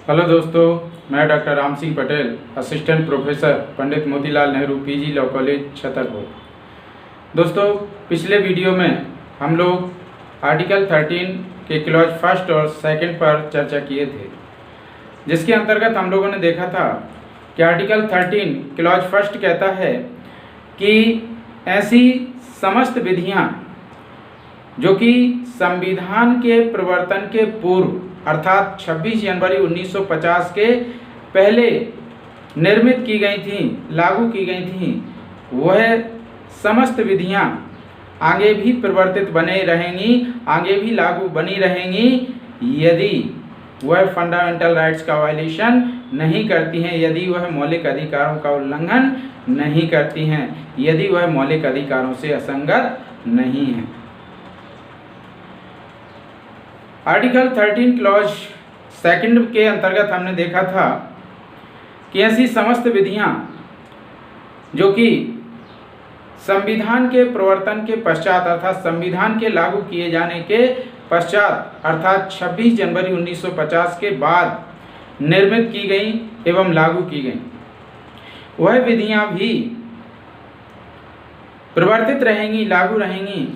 Hello दोस्तों, मैं doctor Ram Singh Patel, assistant professor Pandit Motilal Nehru PG law college Chhatarpur. दोस्तों, पिछले वीडियो में हम लोग आर्टिकल 13 के क्लॉज फर्स्ट और सेकंड पर चर्चा किए थे, जिसके अंतर्गत हम लोगों ने देखा था कि आर्टिकल 13 क्लॉज फर्स्ट कहता है कि ऐसी समस्त विधियां जो कि संविधान के प्रवर्तन के पूर्व अर्थात 26 जनवरी 1950 के पहले निर्मित की गई थीं, लागू की गई थीं, वह समस्त विधियां आगे भी प्रवर्तित बने रहेंगी, आगे भी लागू बनी रहेंगी यदि वह फंडामेंटल राइट्स का वायलेशन नहीं करती हैं, यदि वह मौलिक अधिकारों का उल्लंघन नहीं करती हैं, यदि वह मौलिक अधिकारों से असंगत नहीं है। आर्टिकल 13 क्लॉज सेकंड के अंतर्गत हमने देखा था कि ऐसी समस्त विधियां जो कि संविधान के प्रवर्तन के पश्चात अर्थात संविधान के लागू किए जाने के पश्चात अर्थात 26 जनवरी 1950 के बाद निर्मित की गई एवं लागू की गई, वह विधियां भी प्रवर्तित रहेंगी, लागू रहेंगी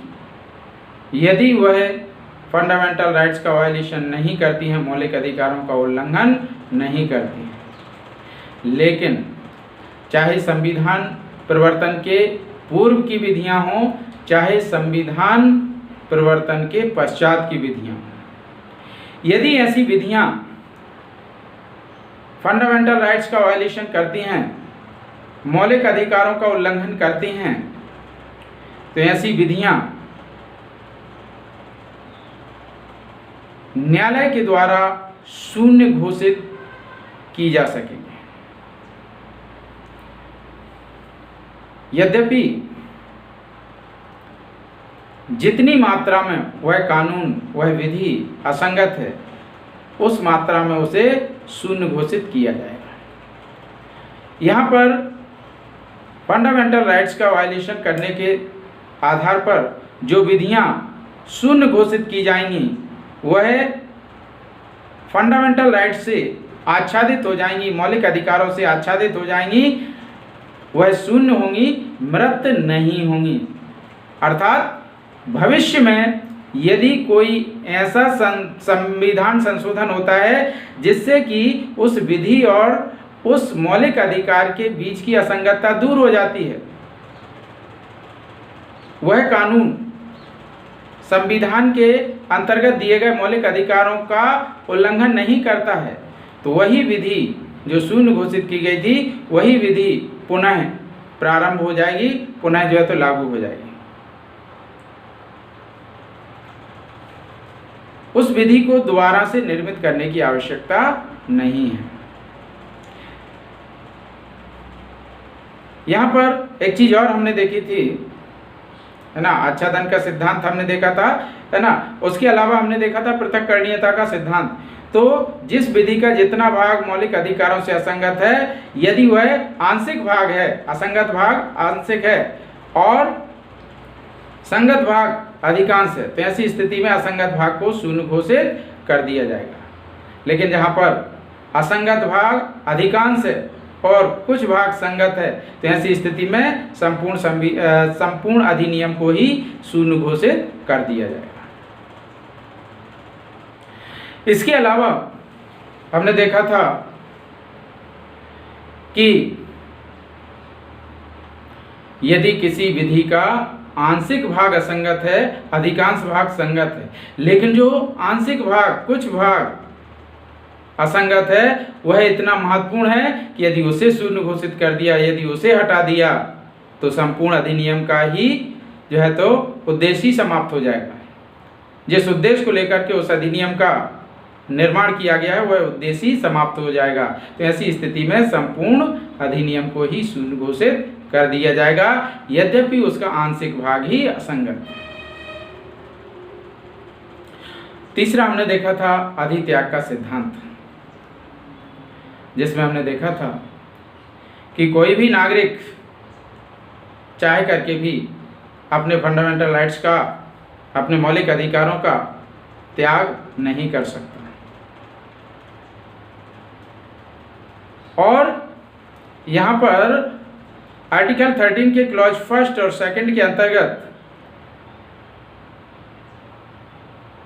यदि वह फंडामेंटल राइट्स का वायलेशन नहीं करती हैं, मौलिक अधिकारों का उल्लंघन नहीं करती हैं। लेकिन चाहे संविधान प्रवर्तन के पूर्व की विधियां हों, चाहे संविधान प्रवर्तन के पश्चात की विधियां हों, यदि ऐसी विधियां फंडामेंटल राइट्स का वायलेशन करती हैं, मौलिक अधिकारों का उल्लंघन करती हैं, तो ऐसी विधियां न्यायालय के द्वारा शून्य घोषित की जा सकेंगे। यद्यपि जितनी मात्रा में वह कानून, वह विधि असंगत है, उस मात्रा में उसे शून्य घोषित किया जाएगा। यहाँ पर फंडामेंटल राइट्स का वायलेशन करने के आधार पर जो विधियां शून्य घोषित की जाएंगी वह फंडामेंटल राइट से आच्छादित हो जाएंगी, मौलिक अधिकारों से आच्छादित हो जाएंगी, वह शून्य होंगी, मृत नहीं होंगी। अर्थात भविष्य में यदि कोई ऐसा संविधान संशोधन होता है जिससे कि उस विधि और उस मौलिक अधिकार के बीच की असंगतता दूर हो जाती है, वह कानून संविधान के अंतर्गत दिए गए मौलिक अधिकारों का उल्लंघन नहीं करता है, तो वही विधि जो शून्य घोषित की गई थी, वही विधि पुनः प्रारंभ हो जाएगी, पुनः जो है तो लागू हो जाएगी। उस विधि को दोबारा से निर्मित करने की आवश्यकता नहीं है। यहाँ पर एक चीज और हमने देखी थी, है ना, आच्छादन का सिद्धांत हमने देखा था, है ना। उसके अलावा हमने देखा था पृथक्करणीयता का सिद्धांत। तो जिस विधि का जितना भाग मौलिक अधिकारों से असंगत है, यदि वह आंशिक भाग है, असंगत भाग आंशिक है और संगत भाग अधिकांश है, तो ऐसी स्थिति में असंगत भाग को शून्य घोषित कर दिया जाएगा। लेकिन जहां पर असंगत भाग अधिकांश है और कुछ भाग संगत है, तो ऐसी स्थिति में संपूर्ण अधिनियम को ही शून्य घोषित कर दिया जाएगा। इसके अलावा हमने देखा था कि यदि किसी विधि का आंशिक भाग असंगत है, अधिकांश भाग संगत है, लेकिन जो आंशिक भाग, कुछ भाग असंगत है, वह इतना महत्वपूर्ण है कि यदि उसे शून्य घोषित कर दिया, यदि उसे हटा दिया, तो संपूर्ण अधिनियम का ही जो है तो उद्देश्य ही समाप्त हो जाएगा। जिस उद्देश्य को लेकर के उस अधिनियम का निर्माण किया गया है, वह उद्देश्य ही समाप्त हो जाएगा। तो ऐसी स्थिति में संपूर्ण अधिनियम को ही शून्य घोषित कर दिया जाएगा, यद्यपि उसका आंशिक भाग ही असंगत है। तीसरा हमने देखा था अधित्याग का सिद्धांत, जिसमें हमने देखा था कि कोई भी नागरिक चाहे करके भी अपने फंडामेंटल राइट्स का, अपने मौलिक अधिकारों का त्याग नहीं कर सकता। और यहाँ पर आर्टिकल 13 के क्लॉज 1 और 2 के अंतर्गत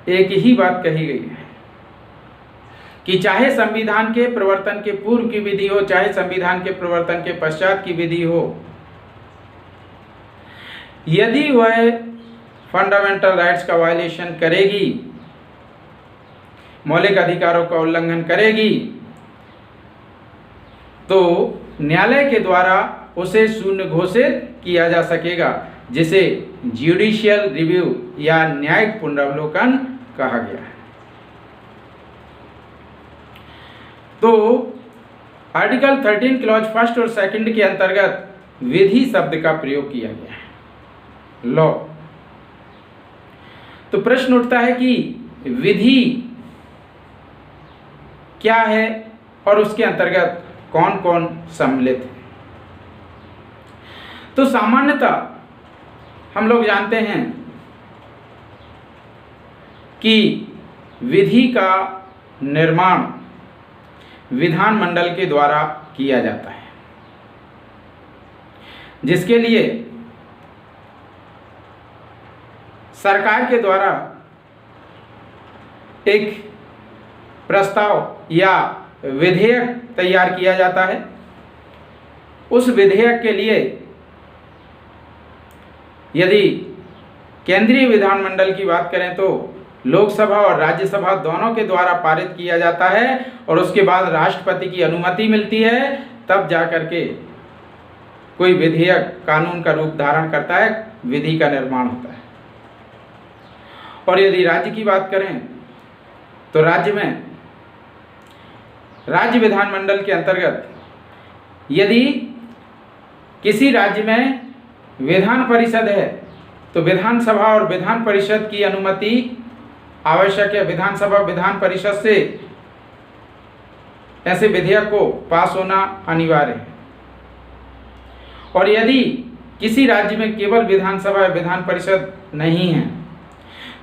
एक ही बात कही गई है कि चाहे संविधान के प्रवर्तन के पूर्व की विधि हो, चाहे संविधान के प्रवर्तन के पश्चात की विधि हो, यदि वह फंडामेंटल राइट्स का वायलेशन करेगी, मौलिक अधिकारों का उल्लंघन करेगी, तो न्यायालय के द्वारा उसे शून्य घोषित किया जा सकेगा, जिसे ज्युडिशियल रिव्यू या न्यायिक पुनरावलोकन कहा गया है। तो आर्टिकल 13 क्लॉज 1 और 2 के अंतर्गत विधि शब्द का प्रयोग किया गया है, लॉ। तो प्रश्न उठता है कि विधि क्या है और उसके अंतर्गत कौन कौन सम्मिलित है। तो सामान्यतः हम लोग जानते हैं कि विधि का निर्माण विधानमंडल के द्वारा किया जाता है, जिसके लिए सरकार के द्वारा एक प्रस्ताव या विधेयक तैयार किया जाता है। उस विधेयक के लिए यदि केंद्रीय विधानमंडल की बात करें तो लोकसभा और राज्यसभा दोनों के द्वारा पारित किया जाता है और उसके बाद राष्ट्रपति की अनुमति मिलती है, तब जाकर के कोई विधेयक कानून का रूप धारण करता है, विधि का निर्माण होता है। और यदि राज्य की बात करें तो राज्य में राज्य विधानमंडल के अंतर्गत यदि किसी राज्य में विधान परिषद है तो विधानसभा और विधान परिषद की अनुमति आवश्यक है। विधानसभा विधान परिषद से ऐसे विधेयक को पास होना अनिवार्य है। और यदि किसी राज्य में केवल विधानसभा या विधान परिषद नहीं है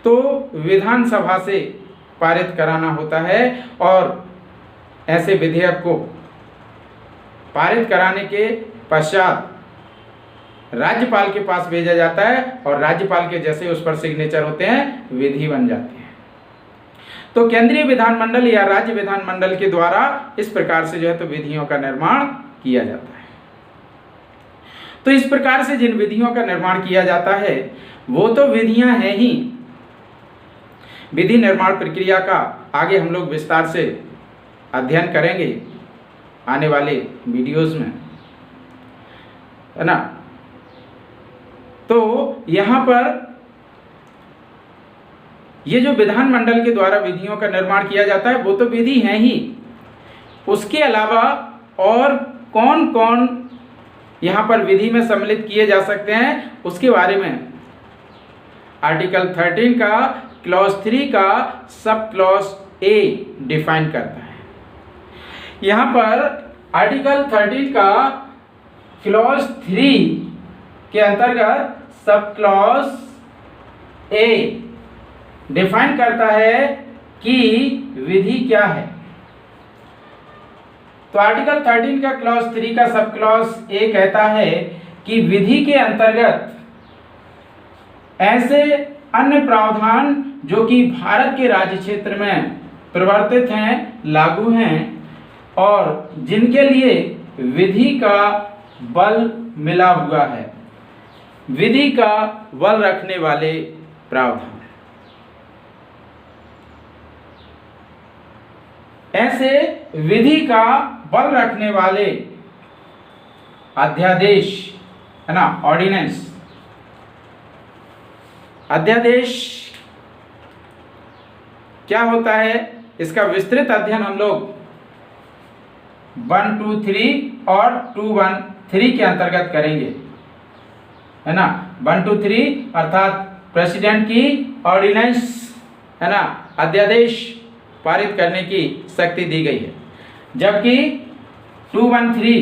तो विधानसभा से पारित कराना होता है और ऐसे विधेयक को पारित कराने के पश्चात राज्यपाल के पास भेजा जाता है और राज्यपाल के जैसे उस पर सिग्नेचर होते हैं, विधि बन जाती है। तो केंद्रीय विधानमंडल या राज्य विधानमंडल के द्वारा इस प्रकार से जो है तो विधियों का निर्माण किया जाता है। तो इस प्रकार से जिन विधियों का निर्माण किया जाता है वो तो विधियां हैं ही। विधि निर्माण प्रक्रिया का आगे हम लोग विस्तार से अध्ययन करेंगे आने वाले वीडियोस में, है ना। तो यहाँ पर ये जो विधानमंडल के द्वारा विधियों का निर्माण किया जाता है वो तो विधि है ही, उसके अलावा और कौन कौन यहाँ पर विधि में सम्मिलित किए जा सकते हैं उसके बारे में आर्टिकल 13 का क्लॉज 3 का सब क्लॉज ए डिफाइन करता है। यहाँ पर आर्टिकल 13 का क्लॉज 3 के अंतर्गत सब क्लॉज ए डिफाइन करता है कि विधि क्या है। तो आर्टिकल 13 का क्लॉज 3 का सब क्लॉज ए कहता है कि विधि के अंतर्गत ऐसे अन्य प्रावधान जो कि भारत के राज्य क्षेत्र में प्रवर्तित हैं, लागू हैं और जिनके लिए विधि का बल मिला हुआ है, विधि का बल रखने वाले प्रावधान, ऐसे विधि का बल रखने वाले अध्यादेश, है ना, ऑर्डिनेंस। अध्यादेश क्या होता है इसका विस्तृत अध्ययन हम लोग 123 और 213 के अंतर्गत करेंगे, है ना। 123 अर्थात प्रेसिडेंट की ऑर्डिनेंस, है ना, अध्यादेश पारित करने की शक्ति दी गई है, जबकि 213,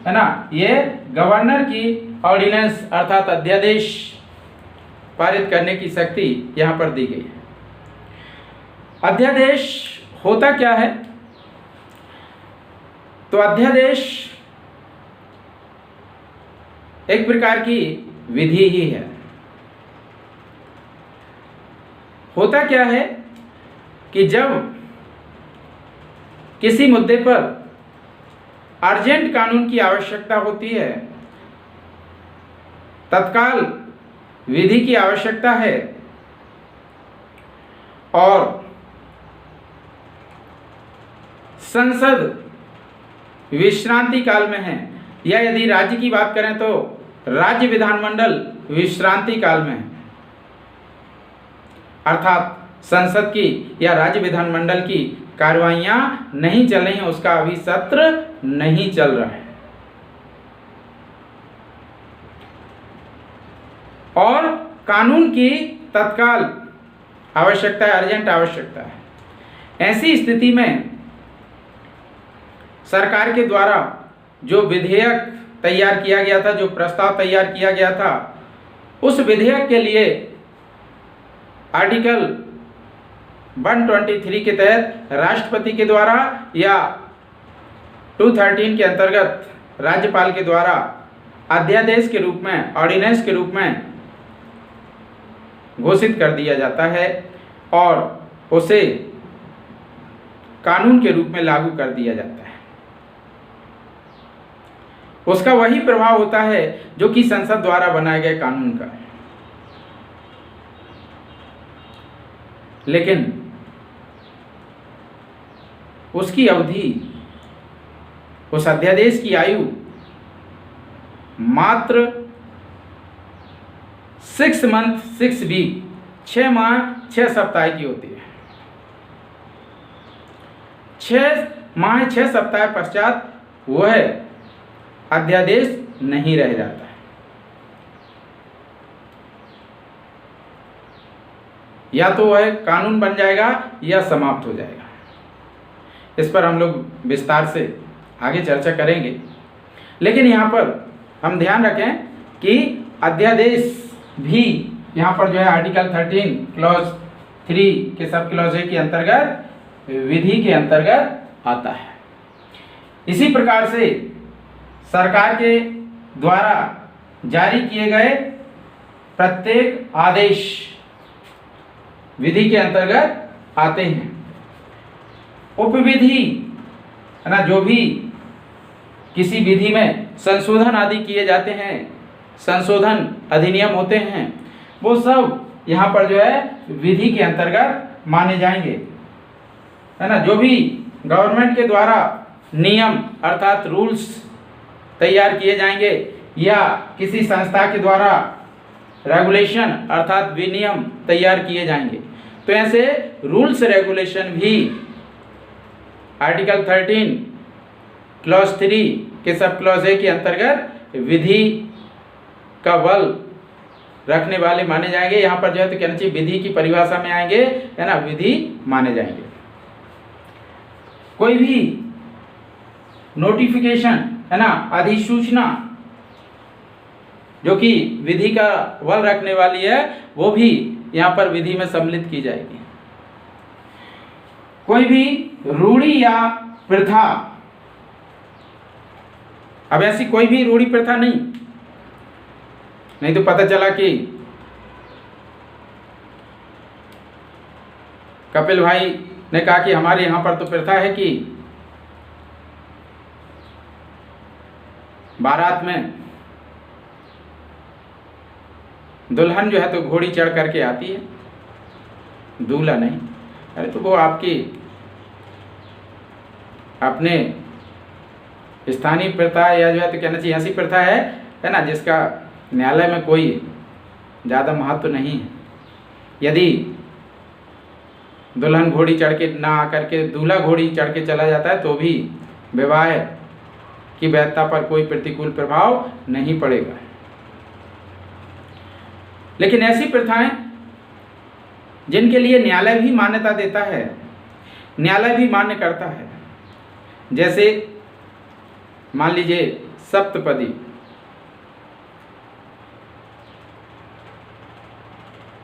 है ना, ये गवर्नर की ऑर्डिनेंस अर्थात अध्यादेश पारित करने की शक्ति यहाँ पर दी गई है। अध्यादेश होता क्या है? तो अध्यादेश एक प्रकार की विधि ही है। होता क्या है कि जब किसी मुद्दे पर अर्जेंट कानून की आवश्यकता होती है, तत्काल विधि की आवश्यकता है, और संसद विश्रांति काल में है, या यदि राज्य की बात करें तो राज्य विधानमंडल विश्रांति काल में है, अर्थात संसद की या राज्य विधानमंडल की कार्रवाइयां नहीं चल रही हैं, उसका अभी सत्र नहीं चल रहा है, और कानून की तत्काल आवश्यकता है, अर्जेंट आवश्यकता है। ऐसी स्थिति में सरकार के द्वारा जो विधेयक तैयार किया गया था, जो प्रस्ताव तैयार किया गया था, उस विधेयक के लिए आर्टिकल 123 के तहत राष्ट्रपति के द्वारा या 213 के अंतर्गत राज्यपाल के द्वारा अध्यादेश के रूप में, ऑर्डिनेंस के रूप में घोषित कर दिया जाता है और उसे कानून के रूप में लागू कर दिया जाता है। उसका वही प्रभाव होता है जो कि संसद द्वारा बनाए गए कानून का है। लेकिन उसकी अवधि, उस अध्यादेश की आयु मात्र 6 मंथ 6 वीक, 6 माह 6 सप्ताह की होती है। 6 माह 6 सप्ताह पश्चात वह अध्यादेश नहीं रह जाता है। या तो वह कानून बन जाएगा या समाप्त हो जाएगा। इस पर हम लोग विस्तार से आगे चर्चा करेंगे, लेकिन यहाँ पर हम ध्यान रखें कि अध्यादेश भी यहाँ पर जो है आर्टिकल 13 क्लॉज 3 के सब क्लॉज ए के अंतर्गत विधि के अंतर्गत आता है। इसी प्रकार से सरकार के द्वारा जारी किए गए प्रत्येक आदेश विधि के अंतर्गत आते हैं। उपविधि है ना, जो भी किसी विधि में संशोधन आदि किए जाते हैं, संशोधन अधिनियम होते हैं, वो सब यहाँ पर जो है विधि के अंतर्गत माने जाएंगे, है ना। जो भी गवर्नमेंट के द्वारा नियम अर्थात रूल्स तैयार किए जाएंगे या किसी संस्था के द्वारा रेगुलेशन अर्थात विनियम तैयार किए जाएंगे, तो ऐसे रूल्स रेगुलेशन भी आर्टिकल 13 क्लॉज 3 के सब क्लॉज ए के अंतर्गत विधि का बल रखने वाले माने जाएंगे। यहाँ पर जो है तो कहना चाहिए विधि की परिभाषा में आएंगे, है ना, विधि माने जाएंगे। कोई भी नोटिफिकेशन, है ना, अधिसूचना जो कि विधि का बल रखने वाली है, वो भी यहाँ पर विधि में सम्मिलित की जाएगी। कोई भी रूढ़ी या प्रथा, अब ऐसी कोई भी रूढ़ी प्रथा नहीं तो पता चला कि कपिल भाई ने कहा कि हमारे यहाँ पर तो प्रथा है कि बारात में दुल्हन जो है तो घोड़ी चढ़ करके आती है, दूल्हा नहीं। अरे तो वो आपकी अपने स्थानीय प्रथा या जो है तो कहना चाहिए ऐसी प्रथा है ना, जिसका न्यायालय में कोई ज़्यादा महत्व नहीं है। यदि दुल्हन घोड़ी चढ़ के ना आकर के दूल्हा घोड़ी चढ़ के चला जाता है तो भी विवाह की वैधता पर कोई प्रतिकूल प्रभाव नहीं पड़ेगा। लेकिन ऐसी प्रथाएं जिनके लिए न्यायालय भी मान्यता देता है, न्यायालय भी मान्य करता है, जैसे मान लीजिए सप्तपदी,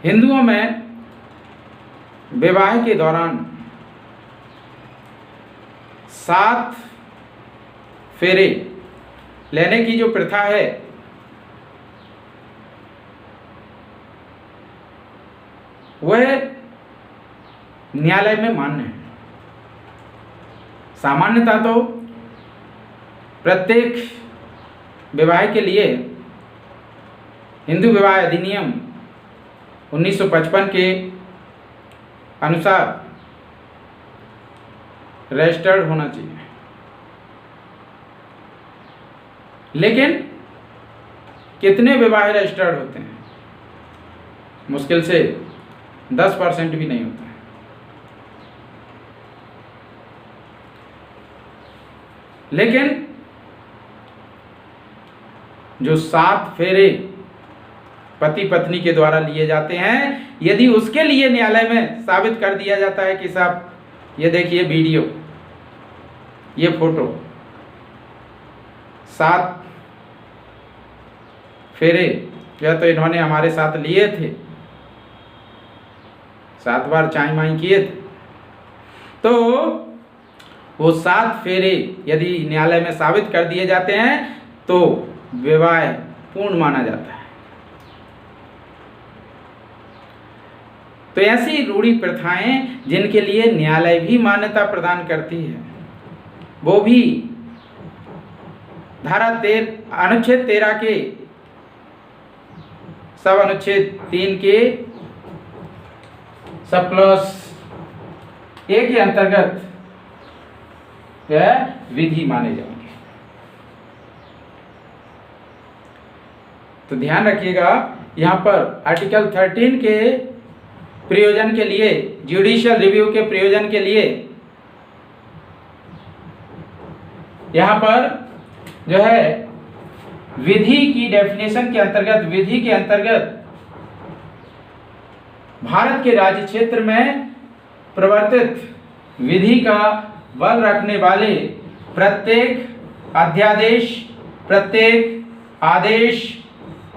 हिंदुओं में विवाह के दौरान 7 फेरे लेने की जो प्रथा है वह न्यायालय में मान्य है। सामान्यतः तो प्रत्येक विवाह के लिए हिंदू विवाह अधिनियम 1955 के अनुसार रजिस्टर्ड होना चाहिए, लेकिन कितने विवाह रजिस्टर्ड होते हैं? मुश्किल से 10% भी नहीं होता है। लेकिन जो 7 फेरे पति पत्नी के द्वारा लिए जाते हैं, यदि उसके लिए न्यायालय में साबित कर दिया जाता है कि साहब ये देखिए वीडियो, ये फोटो, 7 फेरे या तो इन्होंने हमारे साथ लिए थे, 7 बार चाय माई किए थे, तो वो 7 फेरे यदि न्यायालय में साबित कर दिए जाते हैं तो विवाह पूर्ण माना जाता है। तो ऐसी रूढ़ी प्रथाएं जिनके लिए न्यायालय भी मान्यता प्रदान करती है, वो भी अनुच्छेद 13 के सब अनुच्छेद 3 के सब क्लॉज ए के अंतर्गत विधि माने जाएंगे। तो ध्यान रखिएगा, यहाँ पर आर्टिकल 13 के प्रयोजन के लिए, जुडिशियल रिव्यू के प्रयोजन के लिए यहाँ पर जो है विधि की डेफिनेशन के अंतर्गत, विधि के अंतर्गत भारत के राज्य क्षेत्र में प्रवर्तित विधि का बल रखने वाले प्रत्येक अध्यादेश, प्रत्येक आदेश,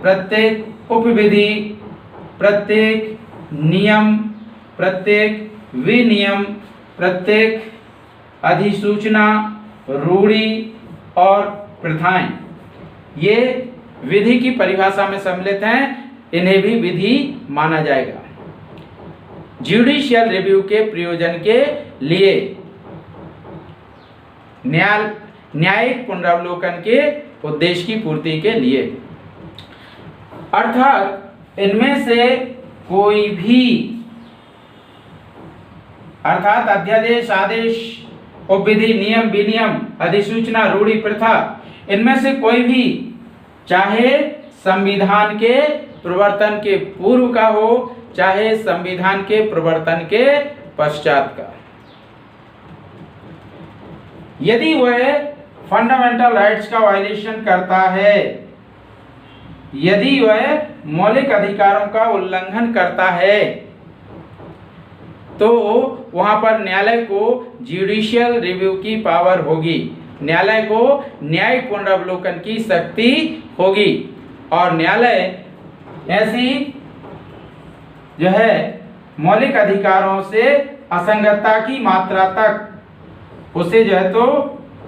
प्रत्येक उपविधि, प्रत्येक नियम, प्रत्येक विनियम, प्रत्येक अधिसूचना, रूढ़ी और प्रथाएं, ये विधि की परिभाषा में सम्मिलित हैं, इन्हें भी विधि माना जाएगा। जुडिशियल रिव्यू के प्रयोजन के लिए, न्यायिक पुनरावलोकन के उद्देश्य की पूर्ति के लिए, अर्थात इनमें से कोई भी, अर्थात अध्यादेश, आदेश, उपविधि, नियम, विनियम, अधिसूचना, रूढ़ी, प्रथा, इनमें से कोई भी, चाहे संविधान के प्रवर्तन के पूर्व का हो, चाहे संविधान के प्रवर्तन के पश्चात का, यदि वह फंडामेंटल राइट्स का वायलेशन करता है, यदि वह मौलिक अधिकारों का उल्लंघन करता है, तो वहां पर न्यायालय को जुडिशियल रिव्यू की पावर होगी, न्यायालय को न्यायिक पुनरावलोकन की शक्ति होगी, और न्यायालय ऐसी जो है मौलिक अधिकारों से असंगतता की मात्रा तक उसे जो है तो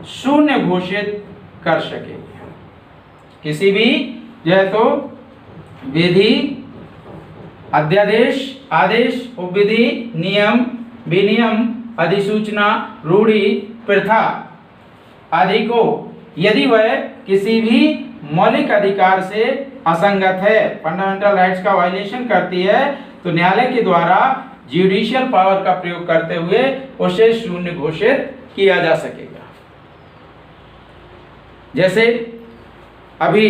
शून्य घोषित कर सके। किसी भी जो है तो विधि, अध्यादेश, आदेश, उपविधि, नियम, विनियम, अधिसूचना, रूढ़ी, प्रथा आदि को यदि वह किसी भी मौलिक अधिकार से असंगत है, फंडामेंटल राइट्स का वायलेशन करती है, तो न्यायालय के द्वारा जुडिशियल पावर का प्रयोग करते हुए उसे शून्य घोषित किया जा सकेगा। जैसे अभी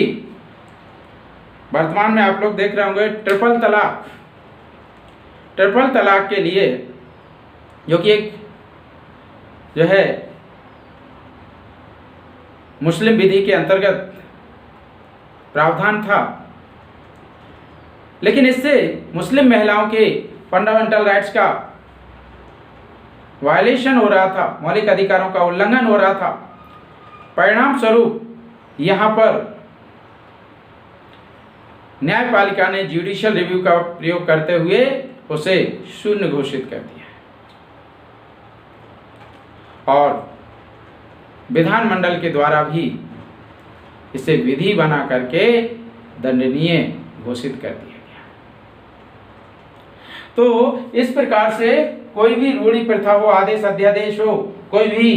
वर्तमान में आप लोग देख रहे होंगे ट्रिपल तलाक, ट्रिपल तलाक के लिए जो कि एक जो है मुस्लिम विधि के अंतर्गत प्रावधान था, लेकिन इससे मुस्लिम महिलाओं के फंडामेंटल राइट्स का वायलेशन हो रहा था, मौलिक अधिकारों का उल्लंघन हो रहा था। परिणाम स्वरूप यहाँ पर न्यायपालिका ने जुडिशियल रिव्यू का प्रयोग करते हुए उसे शून्य घोषित कर दिया। और विधानमंडल के द्वारा भी इसे विधि बना करके दंडनीय घोषित कर दिया गया। तो इस प्रकार से कोई भी रूढ़ि प्रथा हो, आदेश अध्यादेश हो, कोई भी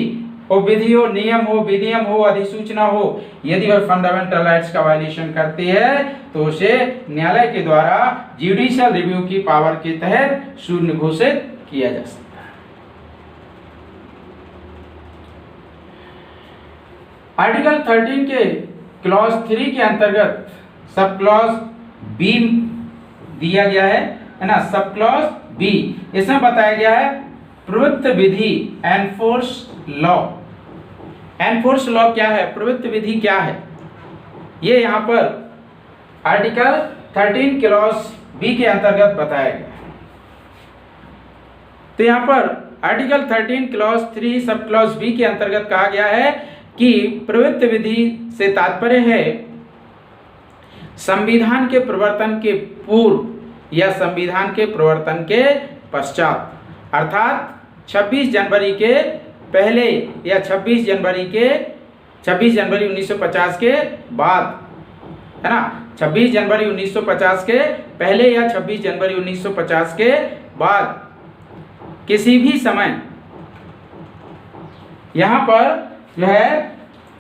हो, विधि हो, नियम हो, विनियम हो, अधिसूचना हो, यदि वह फंडामेंटल राइट्स का वायलेशन करती है तो उसे न्यायालय के द्वारा जुडिशियल रिव्यू की पावर के तहत शून्य घोषित किया जा सकता है। आर्टिकल 13 के क्लॉज 3 के अंतर्गत सब क्लॉज बी दिया गया है ना, सब क्लॉज बी। इसमें बताया गया है प्रवृत्त विधि, एनफोर्स लॉ। एनफोर्स लॉ क्या है, प्रवृत्त विधि क्या है, ये यहाँ पर आर्टिकल 13 क्लॉज बी के अंतर्गत बताया गया। तो यहाँ पर article 13 clause 3 sub clause B के अंतर्गत कहा गया है कि प्रवृत्त विधि से तात्पर्य है संविधान के प्रवर्तन के पूर्व या संविधान के प्रवर्तन के पश्चात, अर्थात 26 जनवरी के पहले या 26 जनवरी 1950 के बाद, है ना, 26 जनवरी 1950 के पहले या 26 जनवरी 1950 के बाद किसी भी समय यहाँ पर जो है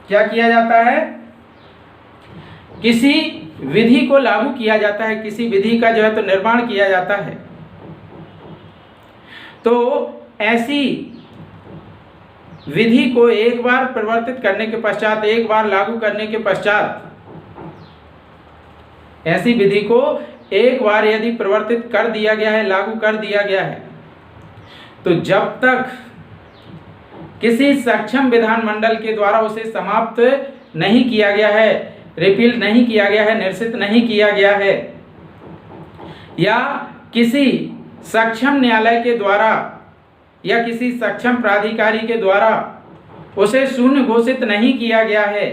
क्या किया जाता है, किसी विधि को लागू किया जाता है, किसी विधि का जो है तो निर्माण किया जाता है। तो ऐसी विधि को एक बार परिवर्तित करने के पश्चात, एक बार लागू करने के पश्चात, ऐसी विधि को एक बार यदि परिवर्तित कर दिया गया है, लागू कर दिया गया है, तो जब तक किसी सक्षम विधानमंडल के द्वारा उसे समाप्त नहीं किया गया है, रिपील नहीं किया गया है, निरसित नहीं किया गया है, या किसी सक्षम न्यायालय के द्वारा या किसी सक्षम प्राधिकारी के द्वारा उसे शून्य घोषित नहीं किया गया है,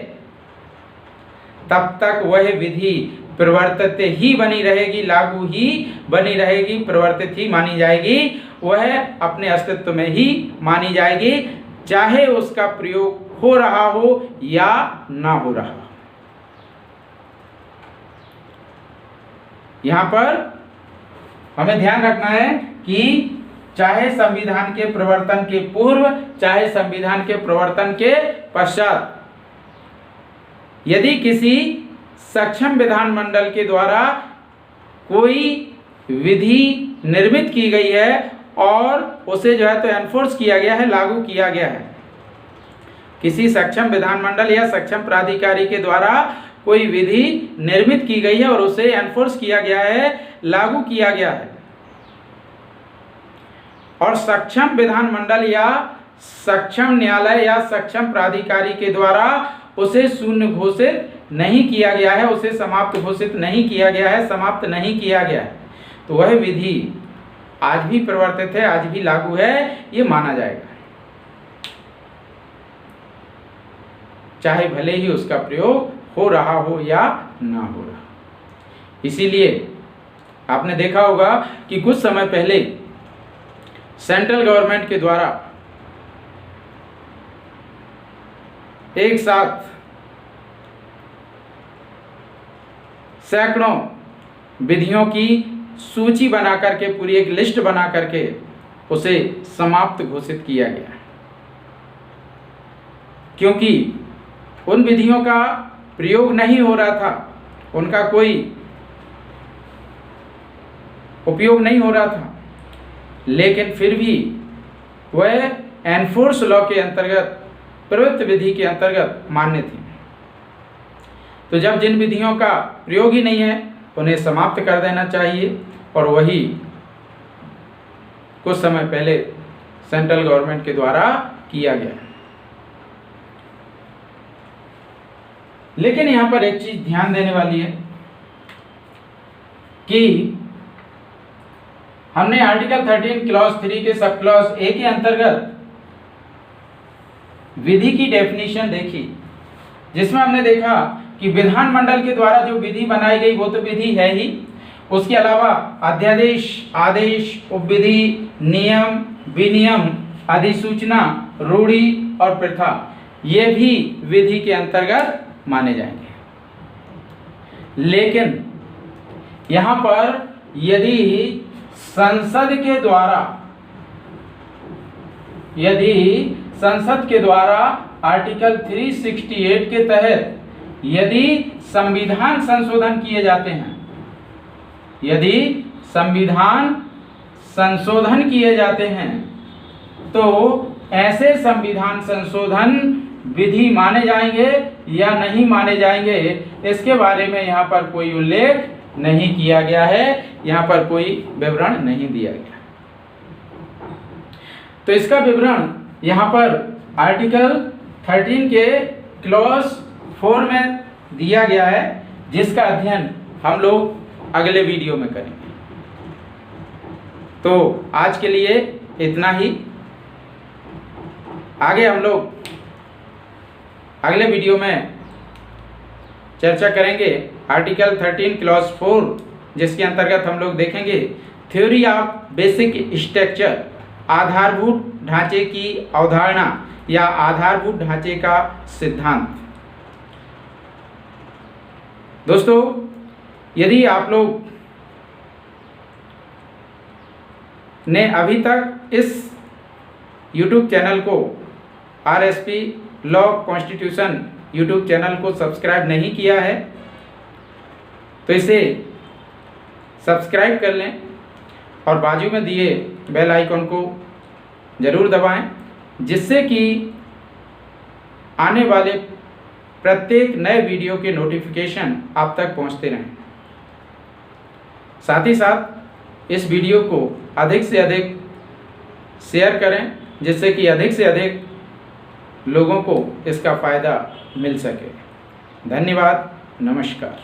तब तक वह विधि प्रवर्तित ही बनी रहेगी, लागू ही बनी रहेगी, प्रवर्तित ही मानी जाएगी, वह अपने अस्तित्व में ही मानी जाएगी, चाहे उसका प्रयोग हो रहा हो या ना हो रहा हो। यहाँ पर हमें ध्यान रखना है कि चाहे संविधान के प्रवर्तन के पूर्व, चाहे संविधान के प्रवर्तन के पश्चात, यदि किसी सक्षम विधानमंडल के द्वारा कोई विधि निर्मित की गई है और उसे जो है तो एनफोर्स किया गया है, लागू किया गया है, किसी सक्षम विधानमंडल या सक्षम प्राधिकारी के द्वारा कोई विधि निर्मित की गई है और उसे एनफोर्स किया गया है, लागू किया गया है, और सक्षम विधानमंडल या सक्षम न्यायालय या सक्षम प्राधिकारी के द्वारा उसे शून्य घोषित नहीं किया गया है, उसे समाप्त घोषित नहीं किया गया है, समाप्त नहीं किया गया है, तो वह विधि आज भी प्रवर्तित है, आज भी लागू है, ये माना जाएगा, चाहे भले ही उसका प्रयोग हो रहा हो या ना हो रहा। इसीलिए आपने देखा होगा कि कुछ समय पहले सेंट्रल गवर्नमेंट के द्वारा एक साथ सैकड़ों विधियों की सूची बना करके, पूरी एक लिस्ट बना करके उसे समाप्त घोषित किया गया, क्योंकि उन विधियों का प्रयोग नहीं हो रहा था, उनका कोई उपयोग नहीं हो रहा था, लेकिन फिर भी वह एनफोर्स लॉ के अंतर्गत, प्रवृत्त विधि के अंतर्गत मान्य थी। तो जब जिन विधियों का प्रयोग ही नहीं है उन्हें समाप्त कर देना चाहिए, और वही कुछ समय पहले सेंट्रल गवर्नमेंट के द्वारा किया गया। लेकिन यहाँ पर एक चीज ध्यान देने वाली है कि हमने आर्टिकल 13 क्लॉज 3 के सब क्लॉज ए के अंतर्गत विधि की डेफिनेशन देखी, जिसमें हमने देखा कि विधानमंडल के द्वारा जो विधि बनाई गई वो तो विधि है ही, उसके अलावा अध्यादेश, आदेश, उपविधि, नियम, विनियम, अधिसूचना, रूढ़ि और प्रथा, ये भी विधि के अंतर्गत माने जाएंगे। लेकिन यहाँ पर यदि संसद के द्वारा आर्टिकल 368 के तहत यदि संविधान संशोधन किए जाते हैं, तो ऐसे संविधान संशोधन विधि माने जाएंगे या नहीं माने जाएंगे, इसके बारे में यहाँ पर कोई उल्लेख नहीं किया गया है, यहाँ पर कोई विवरण नहीं दिया गया। तो इसका विवरण यहाँ पर आर्टिकल 13 के क्लॉज 4 में दिया गया है, जिसका अध्ययन हम लोग अगले वीडियो में करेंगे। तो आज के लिए इतना ही। आगे हम लोग अगले वीडियो में चर्चा करेंगे आर्टिकल 13 क्लॉज 4, जिसके अंतर्गत हम लोग देखेंगे थ्योरी ऑफ बेसिक स्ट्रक्चर, आधारभूत ढांचे की अवधारणा या आधारभूत ढांचे का सिद्धांत। दोस्तों, यदि आप लोग ने अभी तक इस YouTube चैनल को RSP law constitution YouTube channel को सब्सक्राइब नहीं किया है, तो इसे सब्सक्राइब कर लें और बाजू में दिए बेल आइकन को ज़रूर दबाएं, जिससे कि आने वाले प्रत्येक नए वीडियो के नोटिफिकेशन आप तक पहुंचते रहें। साथ ही साथ इस वीडियो को अधिक से अधिक शेयर करें, जिससे कि अधिक से अधिक लोगों को इसका फ़ायदा मिल सके। धन्यवाद, नमस्कार।